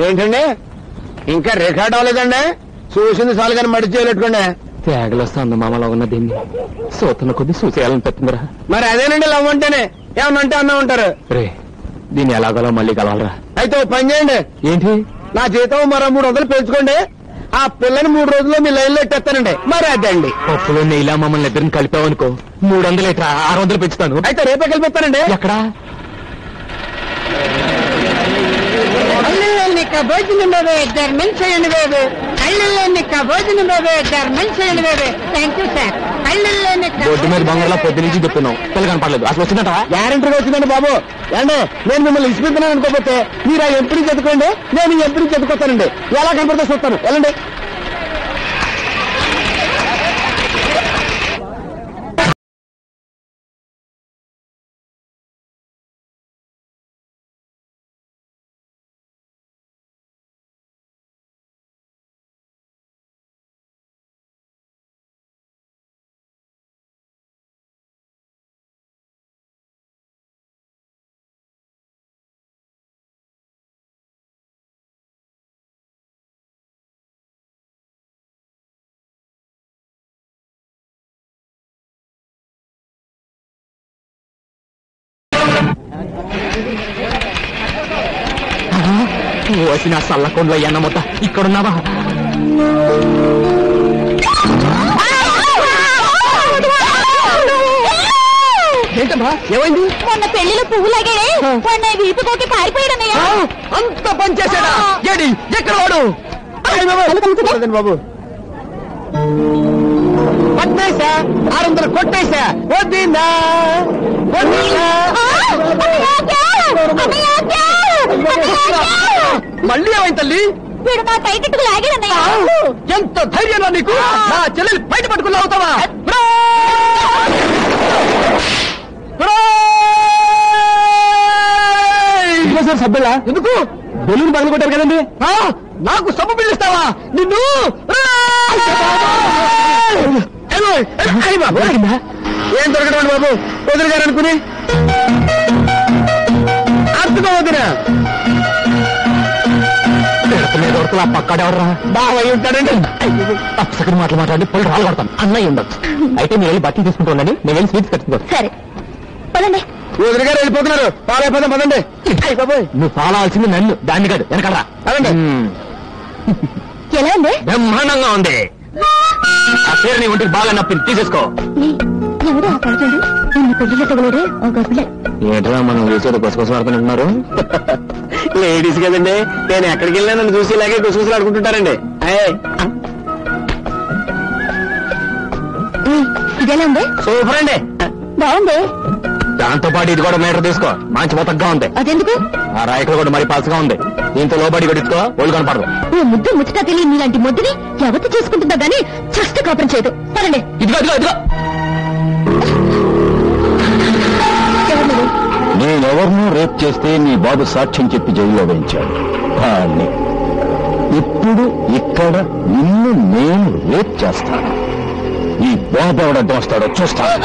ఏంటండి ఇంకా రికార్డ్ అవ్వలేదండి? చూసింది చాలు కానీ మడి చేయలేట్టుకోండి. తేగలొస్తా అంద మామలో ఉన్న దీన్ని సూతన కొద్ది చూసేయాలని పెట్టిందిరా. మరి అదేనండి లవ్ అంటేనే. ఏమన్నా అంటే అన్నా ఉంటారు. రే దీన్ని ఎలాగోలా మళ్ళీ కలవాలరా. అయితే పని చేయండి. ఏంటి? నా జీతం మరో 300 పెంచుకోండి. ఆ పిల్లని 3 రోజుల్లో మీ లైన్ లో ఎట్టేస్తానండి. మరి అదండి పప్పులో నెయ్యిలా మమ్మల్ని ఇద్దరిని కలిపావనుకో 300 ఇట్లా 600 పెంచుతాను. అయితే రేపే కలిపిస్తానండి. ఎక్కడా? భోజనం బాబు ధర్మం చేయండి బాబు. కళ్ళల్లోని భోజనం బాబు ధర్మం చేయండి బాబు. Thank you sir. కళ్ళల్లోని బొడ్డు మీద బంగారులో పొద్దు నుంచి చెప్తున్నాం. పిల్ల కనపడలేదు. అసలు వచ్చిందట గ్యారెంటీగా వచ్చిందండి బాబు. అంటే నేను మిమ్మల్ని ఇచ్చిపోతున్నాను అనుకోకపోతే మీరు ఆ ఎంపీని చెప్పుకోండి, నేను ఈ ఎంపీని చెప్పుకొస్తానండి. ఎలా కనపడితే చూస్తాను. వెళ్ళండి. వచ్చిన సల్లకొండలో ఎన్న మొత్త ఇక్కడున్నావా? ఏంటమ్మా ఏమైంది? మొన్న పెళ్లిలో పువ్వులాగే మొన్న వీపుకోకి పారిపోయాడన్నయ్య. అంత పని చేశాడా? ఏడి ఎక్కడ వాడు? బాబు కొట్టేసా 600 కొట్టేసా. వద్దిందా మళ్ళీ ఏమైంది తల్లి? వీడు నా టైకెట్కు లాగాడన్నయ్య. ఎంత ధైర్యంలో నీకు? నా చెల్లెలు బయట పట్టుకుని అవుతావా? సార్ సబ్బెళ్ళా ఎందుకు? బెలూన్ పగలు కొట్టారు కదండి. నాకు సబ్బు పిల్లిస్తావా నిన్ను? ఏం దొరకడం బాబు వదిలి గారు అనుకుని అర్థమవుతున్నా. దొరకలా పక్కడెవడరా? బాగా ఉంటాడండి. అప్పసకరి మాటలు మాట్లాడి పళ్ళు రాళ్ళు కొడతాను. అన్నయ్య ఉండొచ్చు. అయితే మీరు వెళ్ళి బట్టలు తీసుకుంటూ ఉండండి. నేను వెళ్ళి స్వీట్స్ కట్టుకో. సరే పదండి. వదిలి గారు వెళ్ళిపోతున్నారు. పాలైపోదాం పదండి. బాబోయ్ నువ్వు ఫాలో అవ్వాల్సింది నన్ను, దాన్ని కాదు. వెనకరా అదండి. ఎలా ఉంది? బ్రహ్మాండంగా ఉంది. ఆ పేరు నీ ఒంటికి బాగా నప్పింది. తీసేసుకో. ఎవరు ఆ పడుతుంది? నిన్ను పెళ్లిలో తగలడే ఒక పిల్ల. ఏంట్రా మనం వేసేది గుసగుసలు ఆడుకుంటున్నారు? లేడీస్ కదండి. నేను ఎక్కడికి వెళ్ళినా నన్ను చూసి ఇలాగే గుసగుసలు ఆడుకుంటుంటారండి. ఇదెలా ఉంది? సూపర్ అండి. బాగుంది. దాంతో పాటు ఇది కూడా మీటర్ తీసుకో. మంచి మొత్తగా ఉంది. అదెందుకు? ఆ రాయకులు కూడా మరి పలసగా ఉంది. దీంతో లోబడి కూడా ఇచ్చుకో. ఒళ్ళు కనపడదు. ఓ ముద్దు ముచ్చట తెలియని నీలాంటి ముద్దుని ఎవరు చేసుకుంటుందా గానీ చస్తే కాపురం చేయదు. సరండి. ఇదిగో ఇదిగో ఇదిగో. నేనెవరినో రేప్ చేస్తే నీ బాబు సాక్ష్యం చెప్పి జైల్లో వేయించాడు. కానీ ఇప్పుడు ఇక్కడ నిన్ను నేను రేప్ చేస్తాను. ఈ బాబు ఎవడ వస్తాడో చూస్తాను.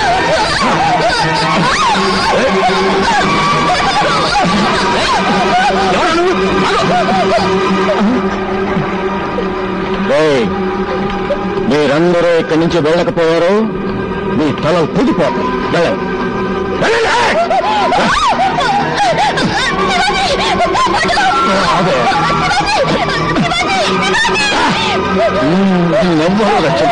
మీరందరూ ఇక్కడి నుంచి వెళ్ళకపోయారు మీ తలలు తెగిపోతాయి. వెళ్ళండి. అదే ఎవ్వరూ రక్షణ.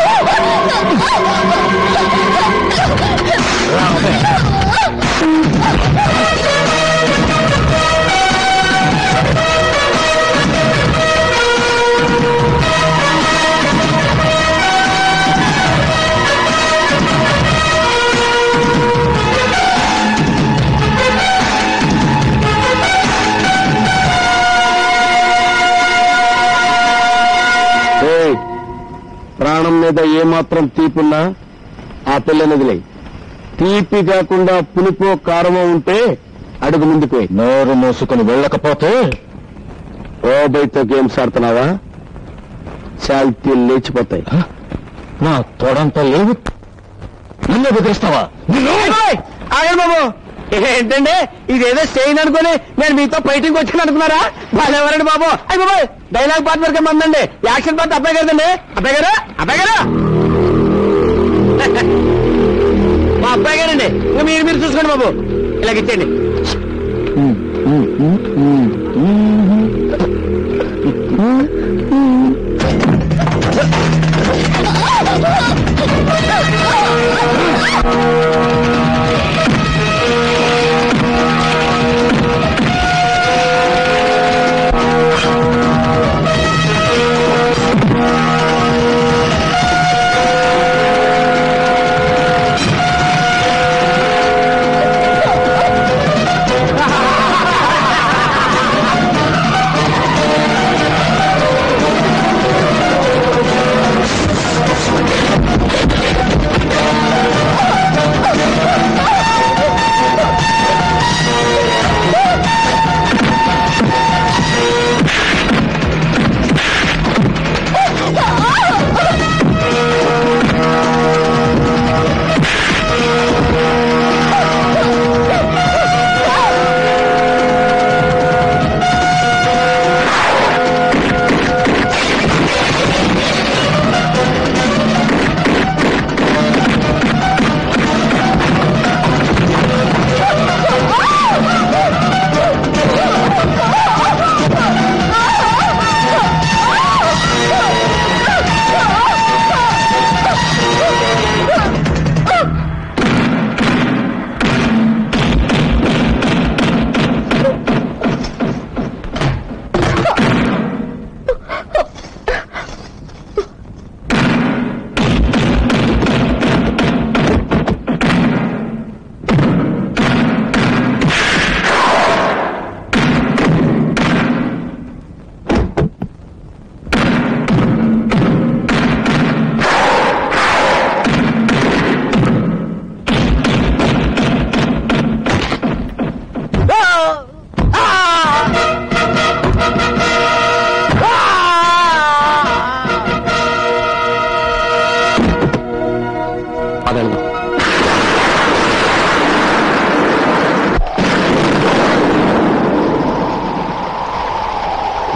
ప్రాణం మీద ఏమాత్రం తీపున్నా ఆ పిల్లనదిలే. తీపి కాకుండా పులుపో కారమో ఉంటే అడుగు ముందుకు. నోరు మోసుకుని వెళ్ళకపోతే ఓబైతో గేమ్స్ ఆడుతున్నావా? శాల్తీలు లేచిపోతాయి. నా తోడంతా లేవు. నిన్నే బెదిరిస్తావా? ఆగండి బాబు. ఏంటండి ఇదేదో స్టేయిన్ అనుకుని నేను మీతో ఫైటింగ్ వచ్చాను అనుకున్నారా? వాళ్ళెవరండి బాబు? అయ్యి బాబు డైలాగ్ పార్ట్ వరకే మందండి, యాక్షన్ పార్ట్ అబ్బాయి కదండి. అబ్బాయి గారు మా అబ్బాయి గారండి. ఇంకా మీరు చూసుకోండి బాబు, ఇలాగిచ్చేయండి.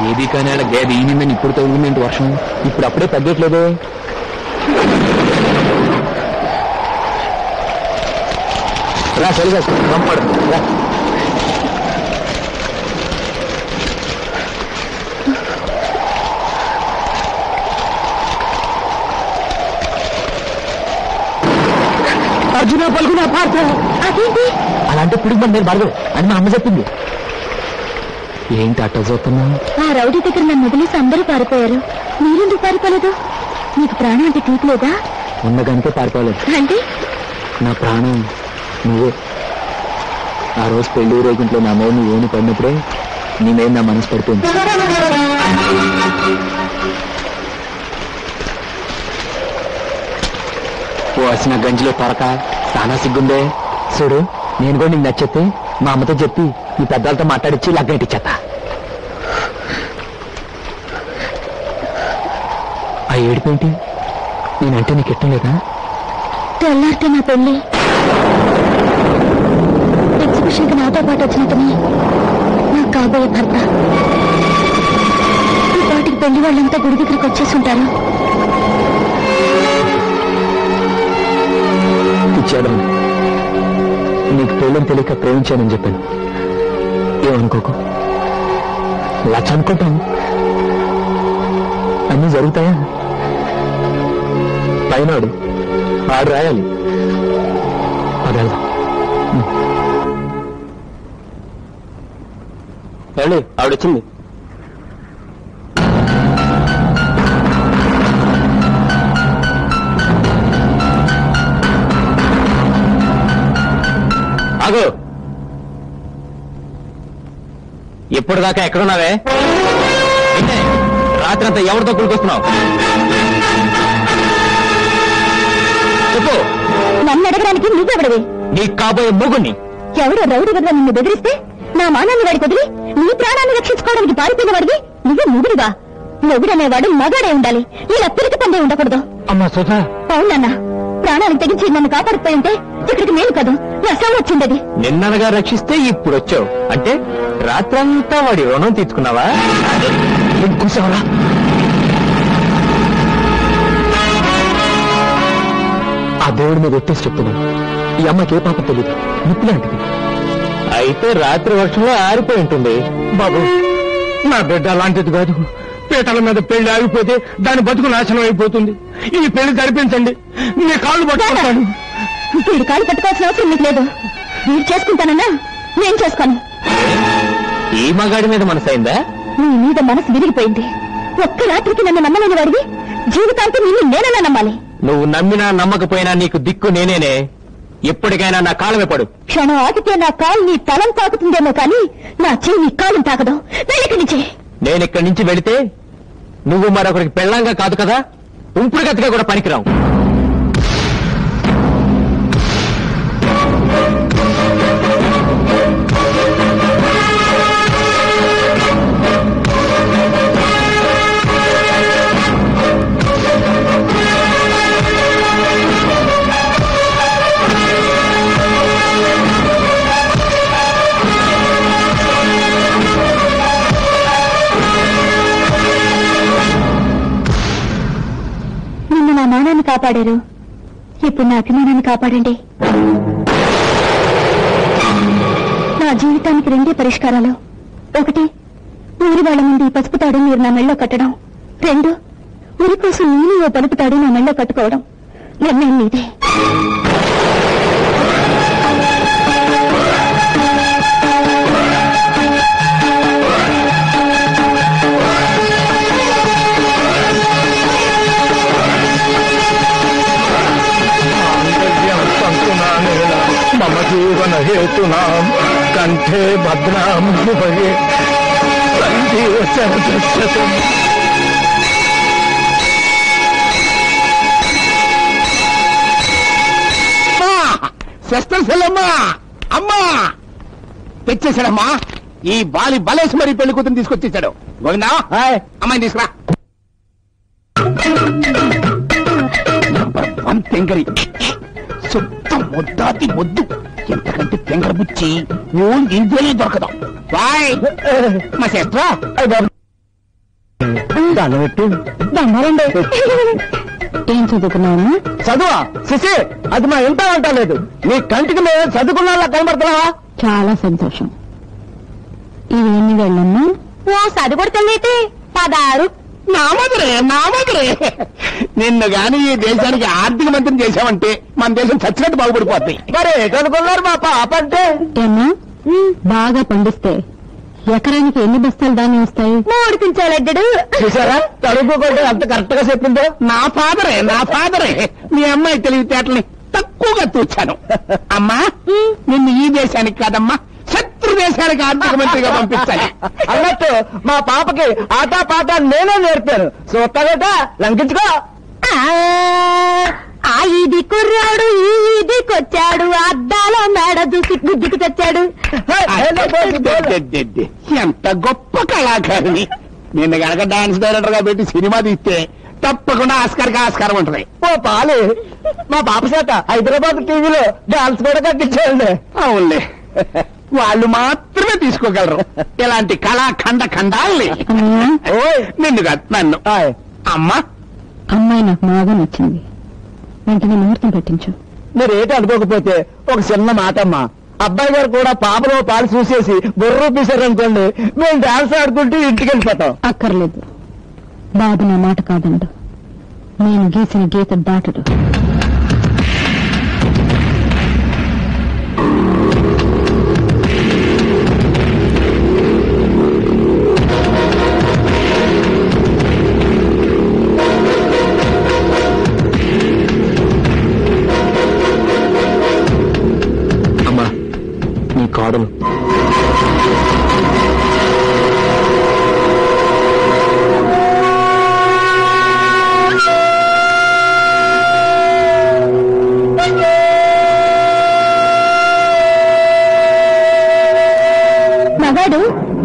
ఏది కానీ అలా గేది ఈనిందని ఇప్పుడు తగ్గిందేంటి వర్షం? ఇప్పుడు అప్పుడే తగ్గట్లేదు. రా సరిగా పంపడు రా. అర్జున పలుకున పార్త అలాంటి పిడుగు నేను బాగా అని మా అమ్మ చెప్పింది. ఏంటి అట్ట చూస్తున్నా? ఆ రౌడీ దగ్గర నన్ను వదిలేసి అందరూ పారిపోయారు, మీరెందుకు పారిపోలేదు? నీకు ప్రాణం అంటే తీపి లేదా? ఉన్నగంటే పారిపోలేదు అంటే నా ప్రాణం నువ్వే. ఆ రోజు పెళ్లి ఊరేగింట్లో నా మీద నువ్వు ఏమి పడినప్పుడే నీ మీద నా మనసు పడుతుంది. పోసిన గంజిలో తొరక చాలా సిగ్గుందే. చూడు, నేను కూడా నీకు నచ్చితే మా అమ్మతో చెప్పి నీ పెద్దలతో మాట్లాడిచ్చి లగ్గేటిచ్చేత. ఆ ఏడుపేంటి? నేనంటే నీకు ఎట్టం లేదా? తెల్లారితే నా పెళ్లి. ఎగ్జిబిషన్కి నాతో పాటు వచ్చినతని నాకు కాబోయే భర్త. ఈ పాటికి పెళ్లి వాళ్ళంతా గుడి దగ్గరికి వచ్చేసి ఉంటారు. ఇచ్చాడు, నీకు పెళ్ళని తెలియక ప్రేమించానని చెప్పాను. ఏమనుకోకు, లచ్చ అనుకుంటాను. అన్నీ జరుగుతాయా? పైనాడు ఆడు రాయాలి. అదేదా వెళ్ళి ఆవిడొచ్చింది. ఆగు, ఎప్పటిదాకా ఎక్కడున్నావే? రాత్రంతా ఎవరితో కూడుకొస్తున్నావు? చెప్పు. నన్ను అడగడానికి నువ్వెవడవి? నీకు కాబోయే మొగుణ్ణి. ఎవరో రౌడీ వద్ద నిన్ను బెదిరిస్తే నా మానాన్ని వాడికి వదిలి నీ ప్రాణాన్ని రక్షించుకోవడానికి పారిపోయిన వాడివి నువ్వు మొగుడుగా. మొగుడనేవాడు మగాడే ఉండాలి, ఇలా పిరికి పందే ఉండకూడదు. అమ్మా సుధా. అవునన్నా, ప్రాణానికి తెగించి నన్ను కాపాడుకుపోయి ఉంటే ఇక్కడికి నేను కాదు రసం వచ్చిందది. నిన్ననగా రక్షిస్తే ఇప్పుడు వచ్చావు అంటే రాత్రంతా వాడి రుణం తీర్చుకున్నావా? కూర్చోవరా. ఆ దేవుడి మీద ఒట్టేసి చెప్తున్నాను, ఈ అమ్మకి ఏ పాప తెలియదు, నిప్పులాంటిది. అయితే రాత్రి వర్షంలో ఆరిపోయి ఉంటుంది. బాబు, నా బిడ్డ అలాంటిది కాదు. పీటల మీద పెళ్లి ఆగిపోతే దాని బతుకు నాశనం అయిపోతుంది. ఈ పెళ్లి జరిపించండి, నీ కాళ్ళు పట్టుకుంటాను. వీడు కాళ్ళు పట్టుకోవాల్సిన అవసరం మీకు లేదు. వీడు చేసుకుంటానన్నా నేను చేసుకోను. ఈ మగాడి మీద మనసైందా? నీ మీద మనసు విరిగిపోయింది. ఒక్క రాత్రికి నన్ను నమ్మలేని వాడివి, జీవితాంతం నిన్ను నేనన్నా నమ్మాలి. నువ్వు నమ్మినా నమ్మకపోయినా నీకు దిక్కు నేనేనే. ఎప్పటికైనా నా కాళ్ళమే పడు. క్షణం ఆగితే నా కాలు నీ తలం తాకుతుందేమో కానీ నా చెయ్యి నీ కాలం తాకదు. వెళ్ళిక్కడి నుంచి. నేనిక్కడి నుంచి వెళితే నువ్వు మరొకరికి పెళ్ళంగా కాదు కదా, ఉంపుడు గతిగా కూడా పనికిరావు. నా మానాన్ని కాపాడారు, ఇప్పుడు నా అభిమానాన్ని కాపాడండి. నా జీవితానికి రెండే పరిష్కారాలు. ఒకటి, ఊరి వాళ్ళ ముందు ఈ పసుపు తాడు మీరు నా మెళ్ళో కట్టడం. రెండు, ఊరి కోసం నేను ఓ పలుపు తాడు నా మెళ్ళో కట్టుకోవడం. నిర్ణయం మీదే. మమ జీవన హేతునాం కంఠే భద్రాం భగే సంజీవ శతం. సిస్టర్ సెల్లమ్మా, అమ్మా తెచ్చేశాడమ్మా. ఈ బాలి బలేసి మరీ పెళ్లి కూతురు తీసుకొచ్చేసాడు. గోవిందా, అమ్మాయిని తీసుకురా. తెంగరి సొంత ముద్దాతి ముద్దు, ఎంతకంటే తెంగర బుచ్చి ఇంట్లోనే దొరకదాం. బాయ్ మా సిస్టర్. దండాలండి. ఏం చదువుకున్నావా? చదువా శిశి, అది మా ఇంట అంటలేదు. నీ కంటికి మేము చదువుకున్నా కనబడుతున్నావా? చాలా సంతోషం. ఇవేన్ని వెళ్ళమ్మా? ఓ చదువుకుంటే 16. నామదురే నిన్ను గాని ఈ దేశానికి ఆర్థిక మంత్రిని చేశామంటే మన దేశం చచ్చినట్టు బాగుపడిపోతాయి. మరి చదువుకున్నారు మా పాప అంటే? ఏమ్మా, బాగా పండిస్తే ఎకరానికి ఎన్ని బస్తాలు దాన్ని వస్తాయి? 3 పించాలడ్డాడు. చూసారా, చదువుకోకుండా అంత కరెక్ట్ గా చెప్పిందో. నా ఫాదరే మీ అమ్మాయి తెలివితేటల్ని తక్కువగా తూచాను. అమ్మా, నిన్ను ఈ దేశానికి కాదమ్మా, శత్రు దేశానికి ఆర్థిక మంత్రిగా పంపించాలి అన్నట్టు మా పాపకి ఆటా పాట నేనే నేర్పాను. సొత్తగట లంకించుకో. ఆ ఇది కుర్రాడు ఈ ఇదికొచ్చాడు, అద్దాల మేడ దూసి గుద్దుకు తెచ్చాడు. ఎంత గొప్ప కళాకారిణి. నిన్న గనక డాన్స్ డైరెక్టర్ గా పెట్టి సినిమా తీస్తే తప్పకుండా ఆస్కారం ఉంటుంది. ఓ పాలు, మా పాప చేత హైదరాబాద్ టీవీలో డాన్స్ కూడా కట్టించాలండి. అవునులే, వాళ్ళు మాత్రమే తీసుకోగలరు ఇలాంటి కళాఖండాల్ని. నిన్ను కాదు నన్ను. అమ్మా, అమ్మాయి నాకు బాగా నచ్చింది, వెంటనే ముహూర్తం పెట్టించు. మీరేటి అనుకోకపోతే ఒక చిన్న మాట అమ్మా. అబ్బాయి గారు కూడా పాపలో పాలు చూసేసి బుర్రూపేశారనుకోండి, మేము డాన్స్ ఆడుకుంటూ ఇంటికి వెళ్ళిపోతాం. అక్కర్లేదు, బాబు నా మాట కాదండు, నేను గీసిన గీత దాటడు. కాడలు మగాడు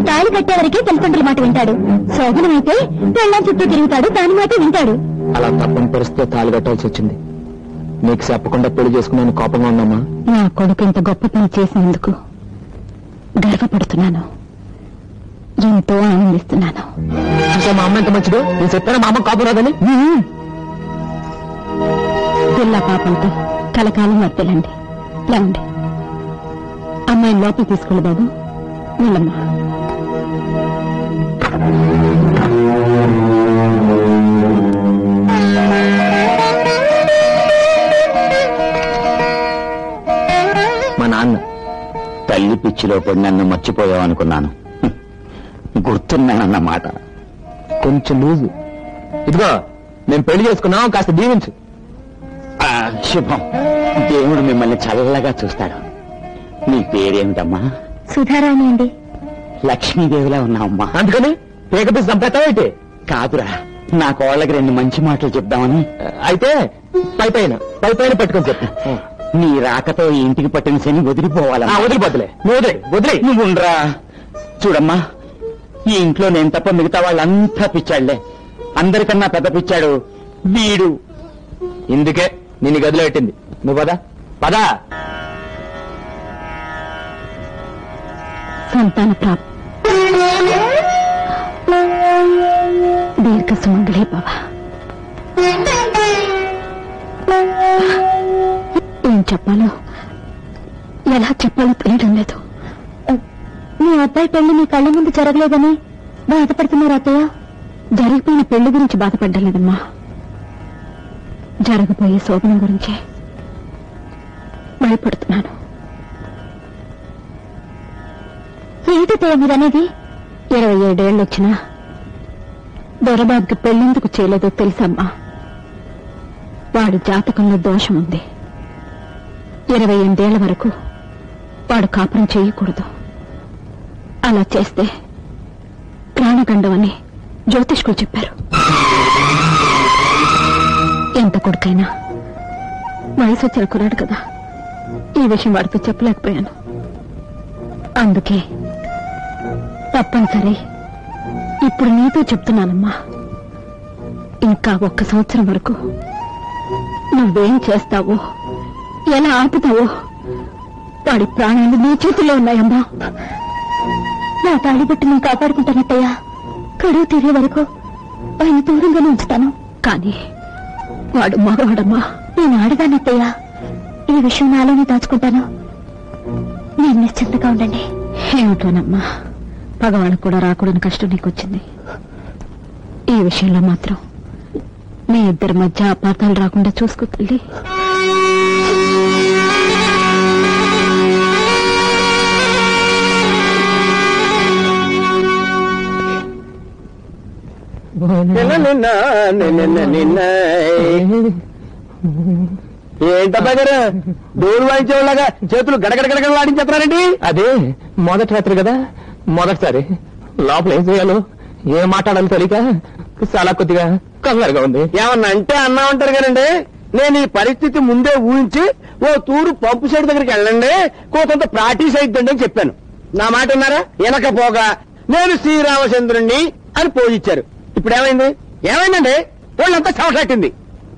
తాళి కట్టేవరకే తల్లిదండ్రుల మాట వింటాడు. శోభనమైతే పెళ్ళాం చుట్టూ తిరుగుతాడు, దాని మాట వింటాడు. అలా తప్పని పరిస్థితితో తాళి కట్టాల్సి వచ్చింది. నీకు చెప్పకుండా పెళ్లి చేసుకున్నాను కోపంగా ఉందమ్మా. నా కొడుకు ఇంత గొప్ప పని చేసినందుకు గర్వపడుతున్నాను, ఎంతో ఆనందిస్తున్నాను. చూసా మా అమ్మ ఎంత మంచిదో. నేను చెప్పాను మా అమ్మ కోపం రాదని. పిల్ల పాపంతో కలకాలం వర్తలండి. లేవండి, అమ్మాయిని లోపల తీసుకెళ్ళి బాబు. వెళ్ళమ్మా. మా నాన్న తల్లి పిచ్చిలో పడి నన్ను మర్చిపోయావనుకున్నాను. గుర్తున్నానన్నమాట. కొంచెం లూజు. ఇదిగో మేము పెళ్లి చేసుకున్నాం, కాస్త దీవించు. శుభం. దేవుడు మిమ్మల్ని చల్లగా చూస్తాడు. నీ పేరేమిటమ్మా? సుధారాణి అండి. లక్ష్మీదేవిలా ఉన్నావమ్మా. అందుకని పేకపీసి చంపేస్తావేంటి? కాదురా, నా కోళ్ళకి 2 మంచి మాటలు చెప్దామని. అయితే పై పైన పట్టుకొని చెప్పు. నీ రాకతో ఈ ఇంటికి పట్టిన శని వదిలిపోవాలా? వదిలిపోతులే. నువ్వు వదిలే. నువ్వు ఉండరా. చూడమ్మా, ఈ ఇంట్లో నేను తప్ప మిగతా వాళ్ళంతా పిచ్చాళ్లే. అందరికన్నా పెద్ద పిచ్చాడు వీడు. ఇందుకే నిన్ను గదిలో పెట్టింది. నువ్వు పదా పదా. సంతాన ప్రాప్తి, దీర్ఘ సుమంగళే భవ. ఏం చెప్పాలో ఎలా చెప్పాలో తెలియడం లేదు. మీ అబ్బాయి పెళ్లి మీ కళ్ళ ముందు జరగలేదని బాధపడుతున్నారు అత్తయ్య. జరిగిపోయిన పెళ్లి గురించి బాధపడ్డం లేదమ్మా, జరగబోయే శోభనం గురించే భయపడుతున్నాను. ఏంటత్తయ్య మీరనేది? 27 ఏళ్ళు వచ్చినా దొరబాబుకి పెళ్లెందుకు చేయలేదో తెలుసమ్మా. వాడి జాతకంలో దోషం ఉంది. 28 ఏళ్ల వరకు వాడు కాపురం చేయకూడదు. అలా చేస్తే ప్రాణగండం అని జ్యోతిష్కులు చెప్పారు. ఎంత కొడుకైనా వయసు వచ్చిన కురాడు కదా, ఈ విషయం వాడితో చెప్పలేకపోయాను. అందుకే తప్పనిసరి ఇప్పుడు నీతో చెప్తున్నానమ్మా. ఇంకా 1 సంవత్సరం వరకు నువ్వేం చేస్తావో, ఎలా ఆపుతావో వాడి ప్రాణాలు నీ చేతుల్లో ఉన్నాయమ్మా. నా తాళి బట్టి నేను కాపాడుకుంటానత్తయ్యా. కడువు తీరే వరకు ఆయన దూరంగానే ఉంచుతాను. కానీ వాడు మగవాడమ్మా. నేను ఆడదానత్తయ్యా. ఈ విషయం నాలోనే దాచుకుంటాను. నేను నిశ్చింతగా ఉండండి. ఏమిటోనమ్మా, పగవాళ్ళకు కూడా రాకూడని కష్టం నీకొచ్చింది. ఈ విషయంలో మాత్రం మీ ఇద్దరి మధ్య అపార్థాలు రాకుండా చూసుకో తల్లి. ఏంటబ్బా గారు డోరు వాయించేలాగా చేతులు గడగడగడగడ ఆడించేస్తున్నారండి? అదే మొదటి రాత్రి కదా, మొదటిసారి లోపల ఏం చేయాలో ఏం మాట్లాడాలో తెలియక చాలా కొద్దిగా కంగారుగా ఉంది. ఏమన్నా అంటే అన్నా ఉంటారు కదండి. నేను ఈ పరిస్థితి ముందే ఊహించి ఓ తూరు పంపు సైడ్ దగ్గరికి వెళ్ళండి, కొంత ప్రాక్టీస్ అయిద్దండి అని చెప్పాను. నా మాట విన్నారా? వెనకపోగా నేను శ్రీరామచంద్రుణ్ణి అని పోజిచ్చారు. ఇప్పుడు ఏమైందండి? వాళ్ళంతా చవటాటింది.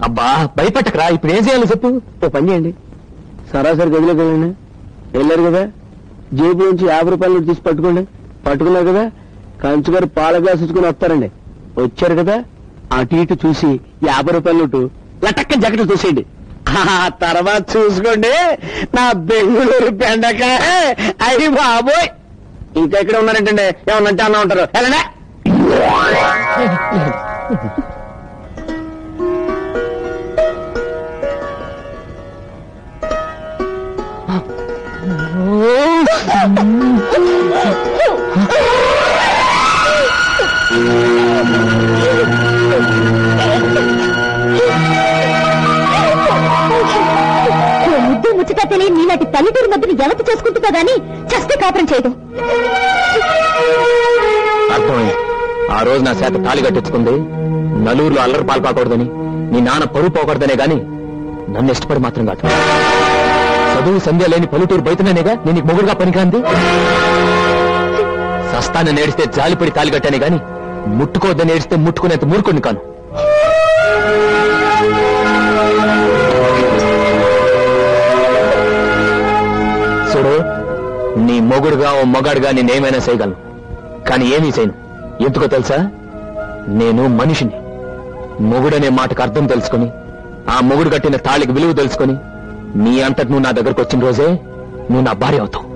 అబ్బా భయపట్టకరా, ఇప్పుడు ఏం చేయాలో చెప్పు. ఓ పని చేయండి, సరాసరి గదిలోకి వెళ్ళండి. వెళ్ళారు కదా, జేబు నుంచి 50 రూపాయలు తీసి పట్టుకోండి. పట్టుకున్నారు కదా, కంచుగారు పాల గ్లాస్ ఇచ్చుకుని వస్తారండి. వచ్చారు కదా, అటు ఇటు చూసి 50 రూపాయల నోటు లటక్క జగట చూసేయండి. ఆ తర్వాత చూసుకోండి నా బెంగుళూరు బెండకాయ. అయ్యి బాబోయ్, ఇంకా ఎక్కడ ఉన్నారంటండి? ఏమన్నంటే అన్నా ఉంటారు. వెళ్ళండి. ముద్దు ముచ్చట తెలియని నీలాంటి తల్లిదండ్రుల మధ్యని ఎవరు చేసుకుంటుందో గాని చస్తే కాపురం చేయదు. అర్థమైంది. ఆ రోజు నా చేత తాళి కట్టించుకుంది నలుగురిలో అల్లరి పాల్పడకూడదని, నీ నాన్న పరువు పోకూడదనే గాని నన్ను ఇష్టపడి మాత్రం కాదు. చదువు సంధ్య లేని పల్లెటూరు బయటనేగా నేను నీకు మొగుడుగా పనికాంది. సస్తాన్ని నేడిస్తే జాలిపడి తాళి కట్టానే గాని ముట్టుకోవద్దని ఏడిస్తే ముట్టుకునేంత మూర్ఖుడిని కాను. నీ మొగుడుగా ఓ మొగాడుగా నేనేమైనా చేయగలను, కానీ ఏమీ చేయను. ఎందుకో తెలుసా? నేను మనిషిని. మొగుడనే మాటకు అర్థం తెలుసుకుని, ఆ మొగుడు కట్టిన తాళికి విలువ తెలుసుకుని, నీ అంతటి నువ్వు నా దగ్గరకు వచ్చిన రోజే నువ్వు నా భార్య అవుతావు.